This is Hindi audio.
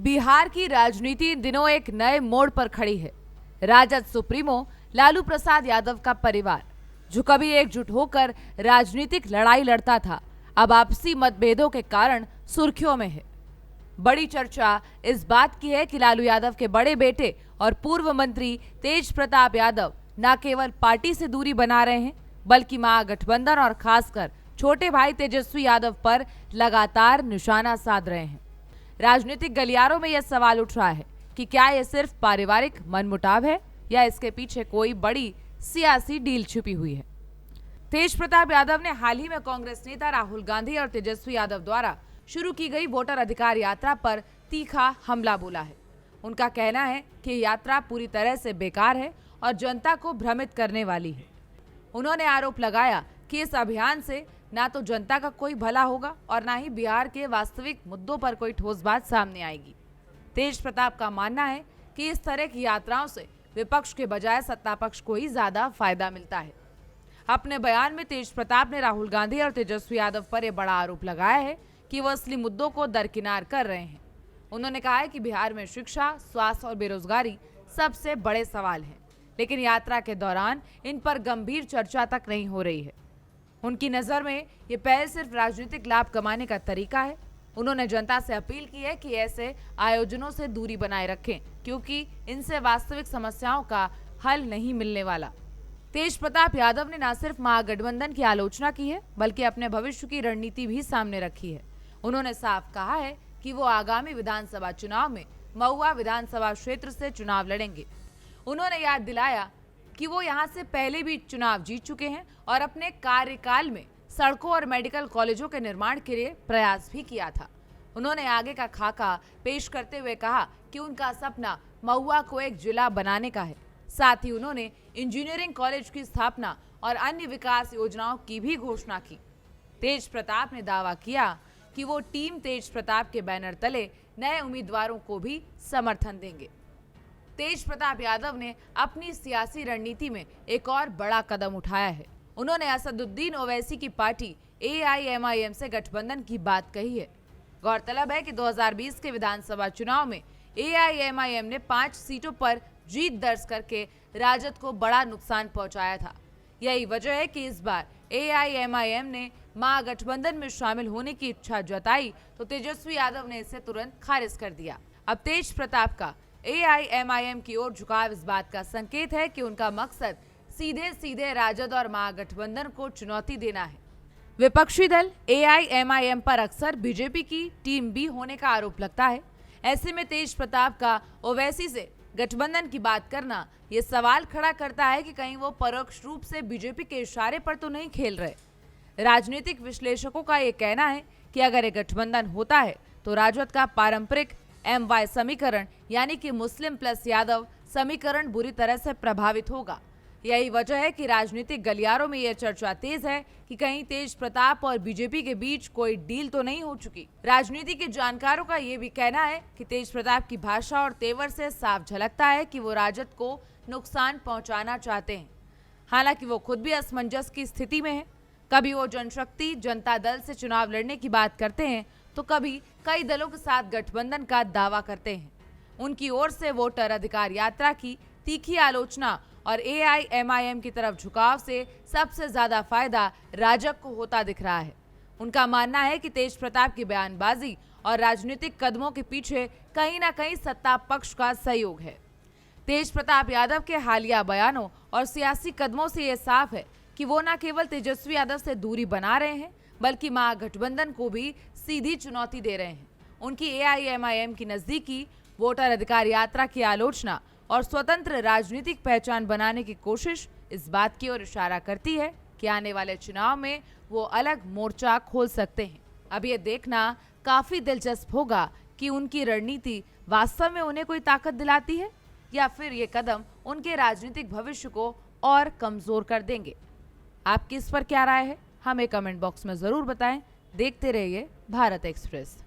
बिहार की राजनीति इन दिनों एक नए मोड़ पर खड़ी है। राजद सुप्रीमो लालू प्रसाद यादव का परिवार, जो कभी एकजुट होकर राजनीतिक लड़ाई लड़ता था, अब आपसी मतभेदों के कारण सुर्खियों में है। बड़ी चर्चा इस बात की है कि लालू यादव के बड़े बेटे और पूर्व मंत्री तेज प्रताप यादव न केवल पार्टी से दूरी बना रहे हैं, बल्कि महागठबंधन और खासकर छोटे भाई तेजस्वी यादव पर लगातार निशाना साध रहे हैं। राजनीतिक गलियारों में यह सवाल उठ रहा है कि क्या यह सिर्फ पारिवारिक मनमुटाव है या इसके पीछे कोई बड़ी सियासी डील छुपी हुई है। तेज प्रताप यादव ने हाल ही में कांग्रेस नेता राहुल गांधी और तेजस्वी यादव द्वारा शुरू की गई वोटर अधिकार यात्रा पर तीखा हमला बोला है। उनका कहना है कि यात्रा पूरी तरह से बेकार है और जनता को भ्रमित करने वाली है। उन्होंने आरोप लगाया कि इस अभियान से ना तो जनता का कोई भला होगा और ना ही बिहार के वास्तविक मुद्दों पर कोई ठोस बात सामने आएगी। तेज प्रताप का मानना है कि इस तरह की यात्राओं से विपक्ष के बजाय सत्ता पक्ष को ही ज्यादा फायदा मिलता है। अपने बयान में तेज प्रताप ने राहुल गांधी और तेजस्वी यादव पर यह बड़ा आरोप लगाया है कि वह असली मुद्दों को दरकिनार कर रहे हैं। उन्होंने कहा है कि बिहार में शिक्षा, स्वास्थ्य और बेरोजगारी सबसे बड़े सवाल हैं, लेकिन यात्रा के दौरान इन पर गंभीर चर्चा तक नहीं हो रही है। उनकी नजर में ये पहल सिर्फ राजनीतिक लाभ कमाने का तरीका है। उन्होंने जनता से अपील की है कि ऐसे आयोजनों से दूरी बनाए रखें, क्योंकि इनसे वास्तविक समस्याओं का हल नहीं मिलने वाला। तेज प्रताप यादव ने न सिर्फ महागठबंधन की आलोचना की है, बल्कि अपने भविष्य की रणनीति भी सामने रखी है। उन्होंने साफ कहा है कि वो आगामी विधानसभा चुनाव में महुआ विधानसभा क्षेत्र से चुनाव लड़ेंगे। उन्होंने याद दिलाया कि वो यहां से पहले भी चुनाव जीत चुके हैं और अपने कार्यकाल में सड़कों और मेडिकल कॉलेजों के निर्माण के लिए प्रयास भी किया था। उन्होंने आगे का खाका पेश करते हुए कहा कि उनका सपना महुआ को एक जिला बनाने का है। साथ ही उन्होंने इंजीनियरिंग कॉलेज की स्थापना और अन्य विकास योजनाओं की भी घोषणा की। तेज प्रताप ने दावा किया कि वो टीम तेज प्रताप के बैनर तले नए उम्मीदवारों को भी समर्थन देंगे। तेज प्रताप यादव ने अपनी सियासी रणनीति में एक और बड़ा कदम उठाया है। उन्होंने असदुद्दीन ओवैसी की पार्टी AIMIM से गठबंधन की बात कही है। गौरतलब है कि 2020 के विधानसभा चुनाव में AIMIM ने 5 सीटों पर जीत दर्ज करके राजद को बड़ा नुकसान पहुंचाया था। यही वजह है कि इस बार AIMIM ने महागठबंधन में शामिल होने की इच्छा जताई तो तेजस्वी यादव ने इसे तुरंत खारिज कर दिया। अब तेज प्रताप का AIMIM की ओर झुकाव इस बात का संकेत है कि उनका मकसद सीधे सीधे राजद और महागठबंधन को चुनौती देना है। विपक्षी दल AIMIM पर अक्सर बीजेपी की टीम बी होने का आरोप लगता है। ऐसे में तेज प्रताप का ओवैसी से गठबंधन की बात करना ये सवाल खड़ा करता है कि कहीं वो परोक्ष रूप से बीजेपी के इशारे पर तो नहीं खेल रहे। राजनीतिक विश्लेषकों का ये कहना है कि अगर ये गठबंधन होता है तो राजद का पारंपरिक MY समीकरण यानी कि मुस्लिम प्लस यादव समीकरण बुरी तरह से प्रभावित होगा। यही वजह है कि राजनीतिक गलियारों में यह चर्चा तेज है कि कहीं तेज प्रताप और बीजेपी के बीच कोई डील तो नहीं हो चुकी। राजनीति के जानकारों का ये भी कहना है कि तेज प्रताप की भाषा और तेवर से साफ झलकता है कि वो राजद को नुकसान पहुंचाना चाहते हैं। हालांकि वो खुद भी असमंजस की स्थिति में है। कभी वो जनशक्ति जनता दल से चुनाव लड़ने की बात करते हैं तो कभी कई दलों के साथ गठबंधन का दावा करते हैं। उनकी ओर से वोटर अधिकार यात्रा की तीखी आलोचना और AIMIM की तरफ झुकाव से सबसे ज्यादा फायदा राजग को होता दिख रहा है। उनका मानना है कि तेज प्रताप की बयानबाजी और राजनीतिक कदमों के पीछे कहीं ना कहीं सत्ता पक्ष का सहयोग है। तेज प्रताप यादव के हालिया बयानों और सियासी कदमों से यह साफ है कि वो न केवल तेजस्वी यादव से दूरी बना रहे हैं, बल्कि महागठबंधन को भी सीधी चुनौती दे रहे हैं। उनकी AIMIM की नजदीकी, वोटर अधिकार यात्रा की आलोचना और स्वतंत्र राजनीतिक पहचान बनाने की कोशिश इस बात की ओर इशारा करती है कि आने वाले चुनाव में वो अलग मोर्चा खोल सकते हैं। अब ये देखना काफी दिलचस्प होगा कि उनकी रणनीति वास्तव में उन्हें कोई ताकत दिलाती है या फिर ये कदम उनके राजनीतिक भविष्य को और कमजोर कर देंगे। आपकी इस पर क्या राय है, हमें कमेंट बॉक्स में जरूर बताएं। देखते रहिए भारत एक्सप्रेस।